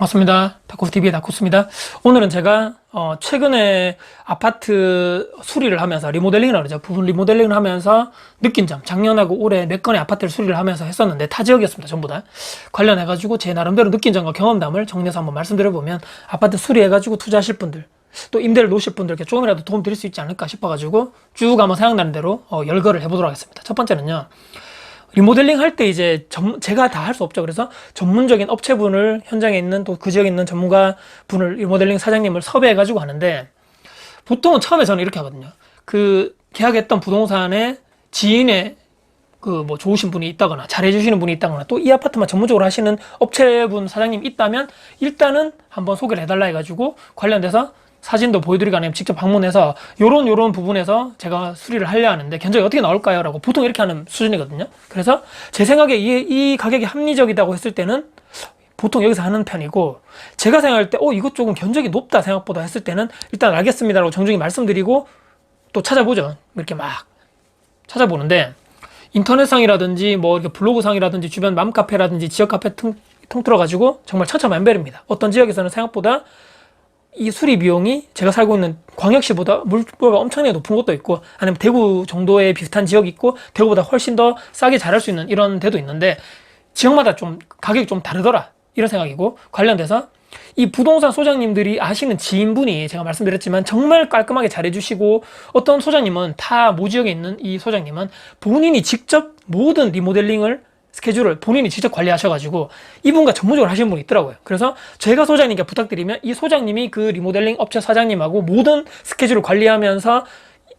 반갑습니다. 다코스TV의 다코스입니다. 오늘은 제가 최근에 아파트 수리를 하면서 리모델링을 하죠. 부분 리모델링을 하면서 느낀 점, 작년하고 올해 몇 건의 아파트를 수리를 하면서 했었는데 타 지역이었습니다. 전부 다 관련해가지고 제 나름대로 느낀 점과 경험담을 정리해서 한번 말씀드려보면, 아파트 수리해가지고 투자하실 분들, 또 임대를 놓으실 분들께 조금이라도 도움 드릴 수 있지 않을까 싶어가지고 쭉 한번 생각나는 대로 열거를 해보도록 하겠습니다. 첫 번째는요, 리모델링 할 때 이제 제가 다 할 수 없죠. 그래서 전문적인 업체분을, 현장에 있는 또 그 지역에 있는 전문가 분을, 리모델링 사장님을 섭외해가지고 하는데, 보통은 처음에 저는 이렇게 하거든요. 그 계약했던 부동산에 지인의 그 뭐 좋으신 분이 있다거나 잘해주시는 분이 있다거나 또 이 아파트만 전문적으로 하시는 업체분 사장님 있다면 일단은 한번 소개를 해달라 해가지고 관련돼서 사진도 보여드리고 아니면 직접 방문해서 요런 부분에서 제가 수리를 하려 하는데 견적이 어떻게 나올까요? 라고 보통 이렇게 하는 수준이거든요. 그래서 제 생각에 이 가격이 합리적이라고 했을 때는 보통 여기서 하는 편이고, 제가 생각할 때 이것 조금 견적이 높다 생각보다 했을 때는 일단 알겠습니다라고 정중히 말씀드리고 또 찾아보죠. 이렇게 막 찾아보는데, 인터넷상이라든지 뭐 이렇게 블로그상이라든지 주변 맘카페라든지 지역 카페 통틀어가지고 정말 천차만별입니다. 어떤 지역에서는 생각보다 이 수리 비용이 제가 살고 있는 광역시보다 물가가 엄청나게 높은 곳도 있고, 아니면 대구 정도의 비슷한 지역이 있고 대구보다 훨씬 더 싸게 잘할 수 있는 이런 데도 있는데, 지역마다 좀 가격이 좀 다르더라 이런 생각이고, 관련돼서 이 부동산 소장님들이 아시는 지인분이 제가 말씀드렸지만 정말 깔끔하게 잘해주시고, 어떤 소장님은 타 모지역에 있는 이 소장님은 본인이 직접 모든 리모델링을 스케줄을 본인이 직접 관리하셔가지고 이분과 전문적으로 하시는 분이 있더라고요. 그래서 제가 소장님께 부탁드리면 이 소장님이 그 리모델링 업체 사장님하고 모든 스케줄을 관리하면서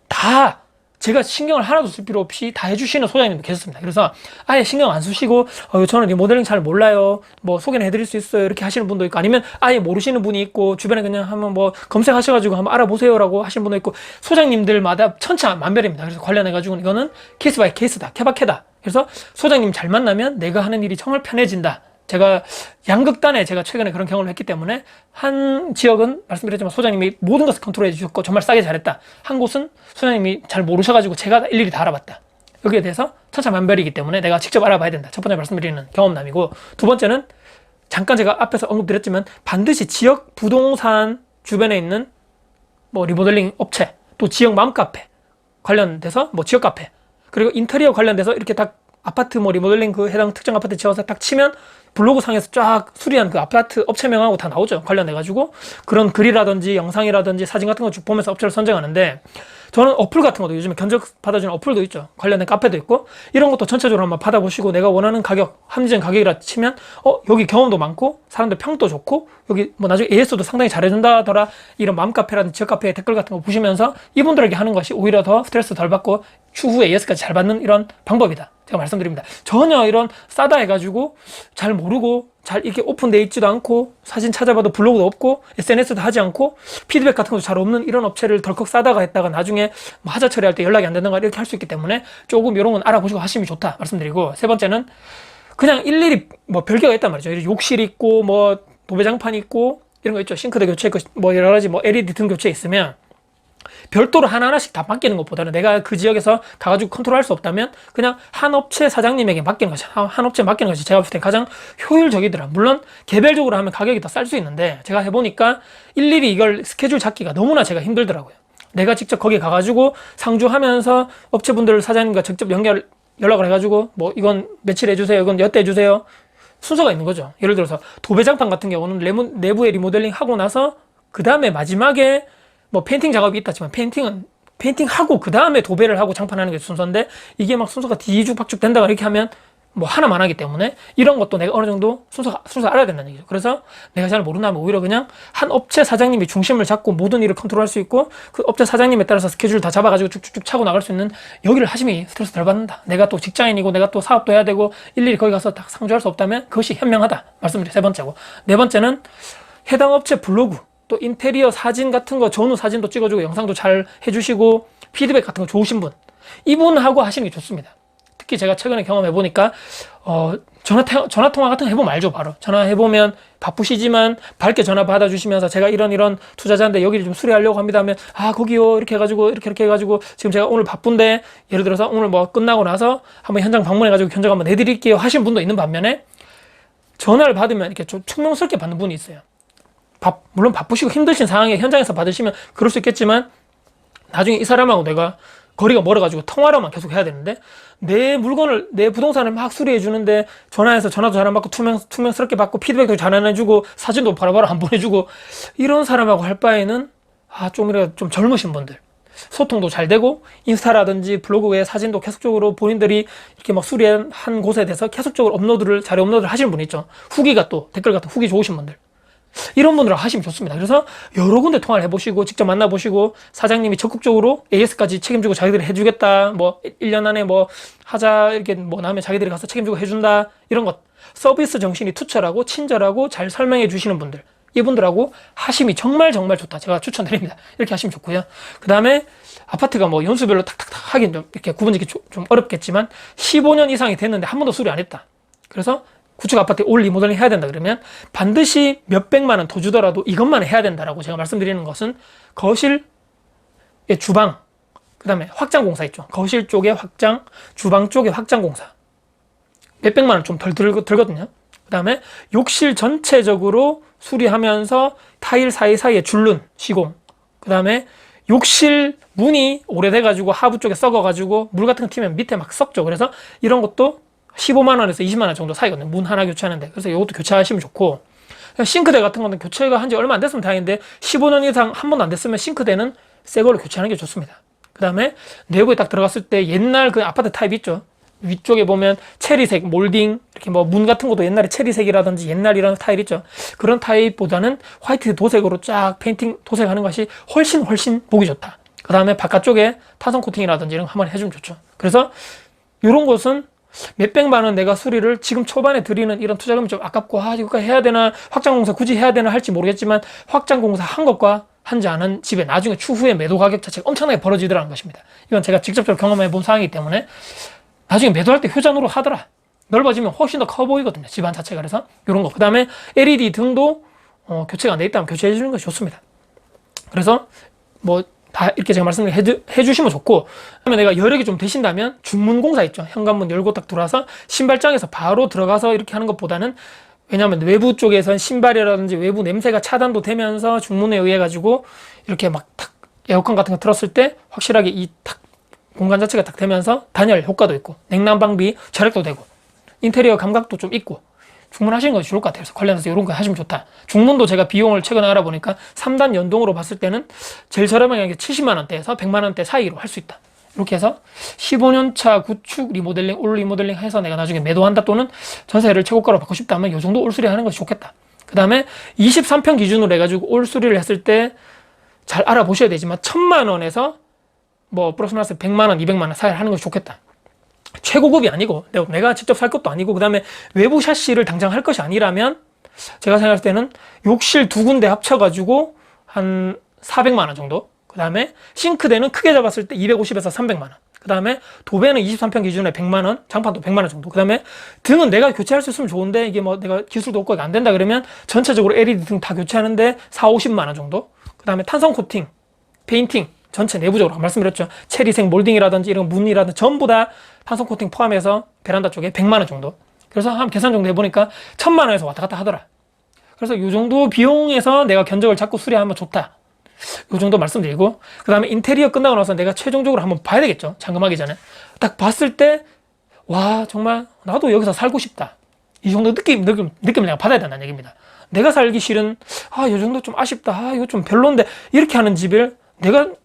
다 제가 신경을 하나도 쓸 필요 없이 다 해주시는 소장님도 계셨습니다. 그래서 아예 신경 안 쓰시고 저는 리모델링 잘 몰라요, 뭐 소개는 해드릴 수 있어요, 이렇게 하시는 분도 있고, 아니면 아예 모르시는 분이 있고 주변에 그냥 한번 뭐 검색하셔가지고 한번 알아보세요 라고 하시는 분도 있고, 소장님들마다 천차만별입니다. 그래서 관련해가지고 이거는 케이스 바이 케이스다, 케바케다. 그래서 소장님 잘 만나면 내가 하는 일이 정말 편해진다. 제가 양극단에 제가 최근에 그런 경험을 했기 때문에, 한 지역은 말씀드렸지만 소장님이 모든 것을 컨트롤해 주셨고 정말 싸게 잘했다. 한 곳은 소장님이 잘 모르셔가지고 제가 일일이 다 알아봤다. 여기에 대해서 천차만별이기 때문에 내가 직접 알아봐야 된다. 첫 번째 말씀드리는 경험담이고, 두 번째는 잠깐 제가 앞에서 언급드렸지만 반드시 지역 부동산 주변에 있는 뭐 리모델링 업체, 또 지역 맘카페 관련돼서 뭐 지역 카페, 그리고 인테리어 관련돼서 이렇게 딱 아파트 뭐 리모델링 그 해당 특정 아파트 지어서 딱 치면 블로그 상에서 쫙 수리한 그 아파트 업체명하고 다 나오죠. 관련해가지고 그런 글이라든지 영상이라든지 사진 같은 거 쭉 보면서 업체를 선정하는데, 저는 어플 같은 것도 요즘에 견적 받아주는 어플도 있죠. 관련된 카페도 있고, 이런 것도 전체적으로 한번 받아보시고 내가 원하는 가격, 합리적인 가격이라 치면 여기 경험도 많고 사람들 평도 좋고 여기 뭐 나중에 AS도 상당히 잘해준다더라, 이런 맘카페라든지 지역 카페의 댓글 같은 거 보시면서 이분들에게 하는 것이 오히려 더 스트레스 덜 받고 추후에 AS까지 잘 받는 이런 방법이다, 제가 말씀드립니다. 전혀 이런 싸다 해가지고 잘 모르고 잘 이렇게 오픈되어 있지도 않고 사진 찾아봐도 블로그도 없고 SNS도 하지 않고 피드백 같은 것도 잘 없는 이런 업체를 덜컥 싸다가 했다가 나중에 뭐 하자 처리할 때 연락이 안 된다가 이렇게 할 수 있기 때문에 조금 이런 건 알아보시고 하시면 좋다 말씀드리고, 세 번째는 그냥 일일이 뭐 별개가 있단 말이죠. 욕실 있고 뭐 도배장판 있고 이런 거 있죠. 싱크대 교체 있고 뭐 여러 가지 뭐 LED 등 교체 있으면 별도로 하나하나씩 다 맡기는 것보다는, 내가 그 지역에서 가가지고 컨트롤할 수 없다면 그냥 한 업체 사장님에게 맡기는 것이, 한 업체 맡기는 것이 제가 봤을 때 가장 효율적이더라. 물론 개별적으로 하면 가격이 더 쌀 수 있는데, 제가 해보니까 일일이 이걸 스케줄 잡기가 너무나 제가 힘들더라고요. 내가 직접 거기 가가지고 상주하면서 업체분들 사장님과 직접 연락을 해가지고 뭐 이건 며칠 해주세요, 이건 몇 대 해주세요, 순서가 있는 거죠. 예를 들어서 도배장판 같은 경우는 내부에 리모델링 하고 나서 그 다음에 마지막에 뭐 페인팅 작업이 있다지만 페인팅하고 그 다음에 도배를 하고 장판하는 게 순서인데, 이게 막 순서가 뒤죽박죽 된다고 이렇게 하면 뭐 하나만 하기 때문에 이런 것도 내가 어느 정도 순서 알아야 된다는 얘기죠. 그래서 내가 잘 모른다면 오히려 그냥 한 업체 사장님이 중심을 잡고 모든 일을 컨트롤할 수 있고, 그 업체 사장님에 따라서 스케줄 다 잡아가지고 쭉쭉쭉 차고 나갈 수 있는 여기를 하시면 스트레스 덜 받는다. 내가 또 직장인이고 내가 또 사업도 해야 되고 일일이 거기 가서 딱 상주할 수 없다면 그것이 현명하다 말씀드려요. 세 번째고, 네 번째는 해당 업체 블로그, 또 인테리어 사진 같은 거 전후 사진도 찍어주고 영상도 잘 해주시고 피드백 같은 거 좋으신 분, 이분하고 하시는 게 좋습니다. 특히 제가 최근에 경험해보니까 전화통화 같은 거 해보면 알죠. 바로 전화해보면 바쁘시지만 밝게 전화 받아주시면서 제가 이런 투자자인데 여기를 좀 수리하려고 합니다 하면, 거기요 이렇게 해가지고 지금 제가 오늘 바쁜데 예를 들어서 오늘 뭐 끝나고 나서 한번 현장 방문해가지고 견적 한번 내드릴게요 하시는 분도 있는 반면에, 전화를 받으면 이렇게 좀 충명스럽게 받는 분이 있어요. 물론 바쁘시고 힘드신 상황에 현장에서 받으시면 그럴 수 있겠지만 나중에 이 사람하고 내가 거리가 멀어가지고 통화로만 계속 해야 되는데 내 물건을 내 부동산을 막 수리해 주는데 전화해서 전화도 잘 안 받고 투명스럽게 받고 피드백도 잘 안 해주고 사진도 바로바로 안 보내주고 이런 사람하고 할 바에는 좀 젊으신 분들 소통도 잘 되고 인스타라든지 블로그에 사진도 계속적으로 본인들이 이렇게 막 수리한 곳에 대해서 계속적으로 자료 업로드를 하시는 분이 있죠. 후기가 또 댓글 같은 후기 좋으신 분들 이런 분들하고 하시면 좋습니다. 그래서 여러 군데 통화를 해보시고 직접 만나보시고 사장님이 적극적으로 AS까지 책임지고 자기들이 해주겠다, 뭐 1년 안에 뭐 하자 이렇게 뭐 나면 자기들이 가서 책임지고 해준다, 이런 것 서비스 정신이 투철하고 친절하고 잘 설명해 주시는 분들, 이분들하고 하심이 정말 좋다. 제가 추천드립니다. 이렇게 하시면 좋고요. 그 다음에 아파트가 뭐 연수별로 탁탁탁 하긴 좀 이렇게 구분짓기 좀 어렵겠지만 15년 이상이 됐는데 한 번도 수리 안 했다. 그래서 구축 아파트에 올 리모델링 해야 된다 그러면 반드시 몇백만 원 더 주더라도 이것만 해야 된다라고 제가 말씀드리는 것은 거실, 주방, 그 다음에 확장 공사 있죠. 거실 쪽에 확장, 주방 쪽에 확장 공사. 몇백만 원 좀 덜 들거든요. 그 다음에 욕실 전체적으로 수리하면서 타일 사이사이에 줄눈, 시공. 그 다음에 욕실 문이 오래돼가지고 하부 쪽에 썩어가지고 물 같은 거 튀면 밑에 막 썩죠. 그래서 이런 것도 15만 원에서 20만 원 정도 사이거든요. 문 하나 교체하는데. 그래서 이것도 교체하시면 좋고, 싱크대 같은 거는 교체가 한 지 얼마 안 됐으면 다행인데 15년 이상 한 번도 안 됐으면 싱크대는 새 걸로 교체하는 게 좋습니다. 그 다음에 내부에 딱 들어갔을 때 옛날 그 아파트 타입 있죠. 위쪽에 보면 체리색 몰딩, 이렇게 뭐 문 같은 것도 옛날에 체리색이라든지 옛날이라는 타입 있죠. 그런 타입보다는 화이트 도색으로 쫙 페인팅 도색하는 것이 훨씬 보기 좋다. 그 다음에 바깥쪽에 타선 코팅이라든지 이런 거 한번 해주면 좋죠. 그래서 이런 것은 몇백만 원 내가 수리를 지금 초반에 드리는 이런 투자금이 좀 아깝고 이거 해야 되나, 확장공사 굳이 해야 되나 할지 모르겠지만 확장공사 한 것과 하지 않은 집에 나중에 추후에 매도 가격 자체가 엄청나게 벌어지더라는 것입니다. 이건 제가 직접적으로 경험해 본 사항이기 때문에 나중에 매도할 때 효자노로 하더라. 넓어지면 훨씬 더 커 보이거든요, 집안 자체가. 그래서 이런 거. 그 다음에 LED 등도 교체가 안 돼 있다면 교체해 주는 것이 좋습니다. 그래서 뭐 다 이렇게 제가 말씀을 해주시면 좋고, 그다음에 내가 여력이 좀 되신다면 중문공사 있죠. 현관문 열고 딱 들어와서 신발장에서 바로 들어가서 이렇게 하는 것보다는, 왜냐하면 외부 쪽에선 신발이라든지 외부 냄새가 차단도 되면서 중문에 의해 가지고 이렇게 막 탁 에어컨 같은 거 틀었을 때 확실하게 이 탁 공간 자체가 딱 되면서 단열 효과도 있고 냉난방비 절약도 되고 인테리어 감각도 좀 있고 주문하시는 것이 좋을 것 같아요. 그래서 관련해서 이런 거 하시면 좋다. 중문도 제가 비용을 최근에 알아보니까 3단 연동으로 봤을 때는 제일 저렴한 게 70만 원대에서 100만 원대 사이로 할 수 있다. 이렇게 해서 15년 차 구축 리모델링, 올 리모델링 해서 내가 나중에 매도한다 또는 전세를 최고가로 받고 싶다면 이 정도 올 수리 하는 것이 좋겠다. 그 다음에 23평 기준으로 해가지고 올 수리를 했을 때 잘 알아보셔야 되지만 1000만 원에서 뭐 플러스 마이너스 100만 원, 200만 원 사이를 하는 것이 좋겠다. 최고급이 아니고 내가 직접 살 것도 아니고 그 다음에 외부 샤시를 당장 할 것이 아니라면 제가 생각할 때는 욕실 두 군데 합쳐가지고 한 400만 원 정도, 그 다음에 싱크대는 크게 잡았을 때 250에서 300만 원, 그 다음에 도배는 23평 기준에 100만 원, 장판도 100만 원 정도, 그 다음에 등은 내가 교체할 수 있으면 좋은데 이게 뭐 내가 기술도 없고 안 된다 그러면 전체적으로 LED 등 다 교체하는데 4, 50만 원 정도, 그 다음에 탄성 코팅, 페인팅 전체 내부적으로 말씀드렸죠. 체리색 몰딩이라든지 이런 문이라든지 전부 다 탄성 코팅 포함해서 베란다 쪽에 100만 원 정도. 그래서 한 계산 정도 해보니까 1000만 원에서 왔다 갔다 하더라. 그래서 이 정도 비용에서 내가 견적을 잡고 수리하면 좋다. 이 정도 말씀드리고, 그 다음에 인테리어 끝나고 나서 내가 최종적으로 한번 봐야 되겠죠. 잔금하기 전에. 딱 봤을 때, 와, 정말 나도 여기서 살고 싶다. 이 정도 느낌을 내가 받아야 된다는 얘기입니다. 내가 살기 싫은, 이 정도 좀 아쉽다. 이거 좀 별론데. 이렇게 하는 집을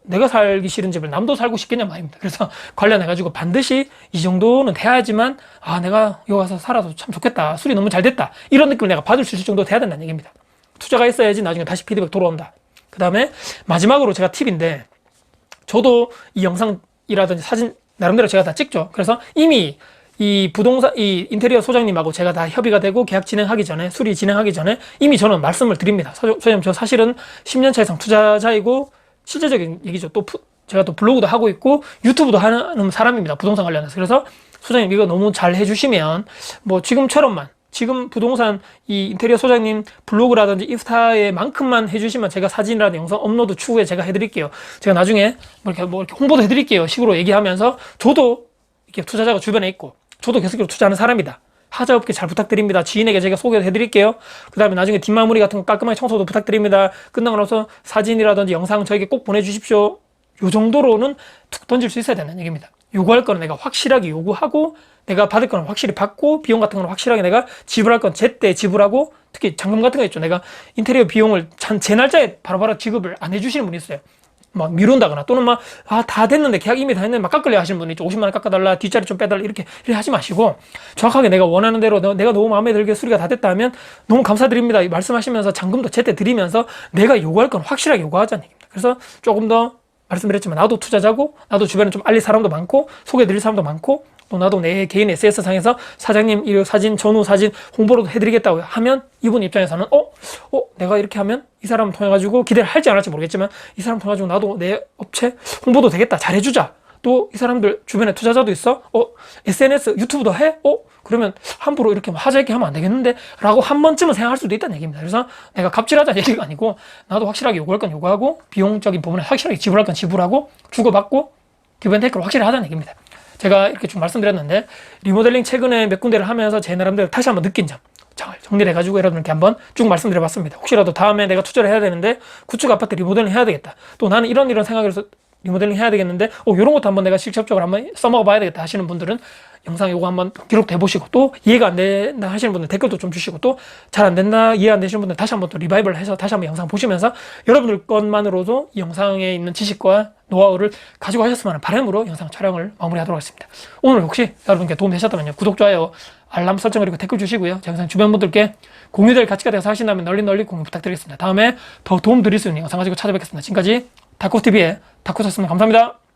내가 살기 싫은 집을 남도 살고 싶겠냐 말입니다. 그래서 관련해가지고 반드시 이 정도는 돼야지만, 내가 여기 와서 살아도 참 좋겠다. 수리 너무 잘 됐다. 이런 느낌을 내가 받을 수 있을 정도 돼야 된다는 얘기입니다. 투자가 있어야지 나중에 다시 피드백 돌아온다. 그 다음에 마지막으로 제가 팁인데, 저도 이 영상이라든지 사진 나름대로 제가 다 찍죠. 그래서 이미 이 인테리어 소장님하고 제가 다 협의가 되고 계약 진행하기 전에, 수리 진행하기 전에 이미 저는 말씀을 드립니다. 소장님, 저 사실은 10년차 이상 투자자이고 실제적인 얘기죠. 제가 또 블로그도 하고 있고 유튜브도 하는 사람입니다. 부동산 관련해서. 그래서 소장님 이거 너무 잘 해주시면 뭐 지금 부동산 이 인테리어 소장님 블로그라든지 인스타에 만큼만 해주시면 제가 사진이라든지 영상 업로드 추후에 제가 해드릴게요. 제가 나중에 이렇게 홍보도 해드릴게요. 식으로 얘기하면서 저도 이렇게 투자자가 주변에 있고 저도 계속적으로 투자하는 사람이다. 하자없게 잘 부탁드립니다. 지인에게 제가 소개해 드릴게요. 그 다음에 나중에 뒷마무리 같은 거 깔끔하게 청소도 부탁드립니다. 끝나고 나서 사진이라든지 영상 저에게 꼭 보내주십시오. 요 정도로는 툭 던질 수 있어야 되는 얘기입니다. 요구할 거는 내가 확실하게 요구하고, 내가 받을 거는 확실히 받고, 비용 같은 거는 확실하게 내가 지불할 건 제때 지불하고, 특히 잔금 같은 거 있죠. 내가 인테리어 비용을 제 날짜에 바로바로 지급을 안 해주시는 분이 있어요. 막 미룬다거나, 또는 막, 다 됐는데, 계약 이미 다 했는데, 막 깎으려 하시는 분이 있죠. 50만 원 깎아달라, 뒷자리 좀 빼달라, 이렇게 하지 마시고, 정확하게 내가 원하는 대로, 내가 너무 마음에 들게 수리가 다 됐다 하면, 너무 감사드립니다. 말씀하시면서 잔금도 제때 드리면서, 내가 요구할 건 확실하게 요구하자는 얘기입니다. 그래서 조금 더, 말씀드렸지만, 나도 투자자고, 나도 주변에 좀 알릴 사람도 많고, 소개해드릴 사람도 많고, 또 나도 내 개인 SNS상에서 사장님 이 사진, 전후 사진 홍보로도 해드리겠다고 하면, 이분 입장에서는 내가 이렇게 하면 이 사람 통해가지고, 기대를 할지 안 할지 모르겠지만 이 사람 통해가지고 나도 내 업체 홍보도 되겠다, 잘해주자. 또 이 사람들 주변에 투자자도 있어, SNS 유튜브도 해, 그러면 함부로 이렇게 하자 있게 하면 안 되겠는데 라고 한 번쯤은 생각할 수도 있다는 얘기입니다. 그래서 내가 갑질하자는 얘기가 아니고, 나도 확실하게 요구할 건 요구하고, 비용적인 부분에 확실하게 지불할 건 지불하고, 주고받고, 기브앤테이크를 확실히 하자는 얘기입니다. 제가 이렇게 좀 말씀드렸는데, 리모델링 최근에 몇 군데를 하면서 제 나름대로 다시 한번 느낀 점 잘 정리를 해가지고 여러분께 한번 쭉 말씀드려봤습니다. 혹시라도 다음에 내가 투자를 해야 되는데 구축 아파트 리모델링 해야 되겠다, 또 나는 이런 생각을 해서 리모델링 해야 되겠는데 이런 것도 한번 내가 직접적으로 한번 써먹어 봐야 되겠다 하시는 분들은 영상 요거 한번 기록도 해보시고, 또 이해가 안 된다 하시는 분들 댓글도 좀 주시고, 또 잘 안 된다, 이해 안 되시는 분들 다시 한번 또 리바이벌 해서 다시 한번 영상 보시면서 여러분들 것만으로도 이 영상에 있는 지식과 노하우를 가지고 하셨으면 하는 바람으로 영상 촬영을 마무리하도록 하겠습니다. 오늘 혹시 여러분께 도움 되셨다면요, 구독, 좋아요, 알람 설정, 그리고 댓글 주시고요. 제 영상 주변 분들께 공유될 가치가 되어서 하신다면 널리 공유 부탁드리겠습니다. 다음에 더 도움 드릴 수 있는 영상 가지고 찾아뵙겠습니다. 지금까지 다코TV의 다코였습니다. 감사합니다.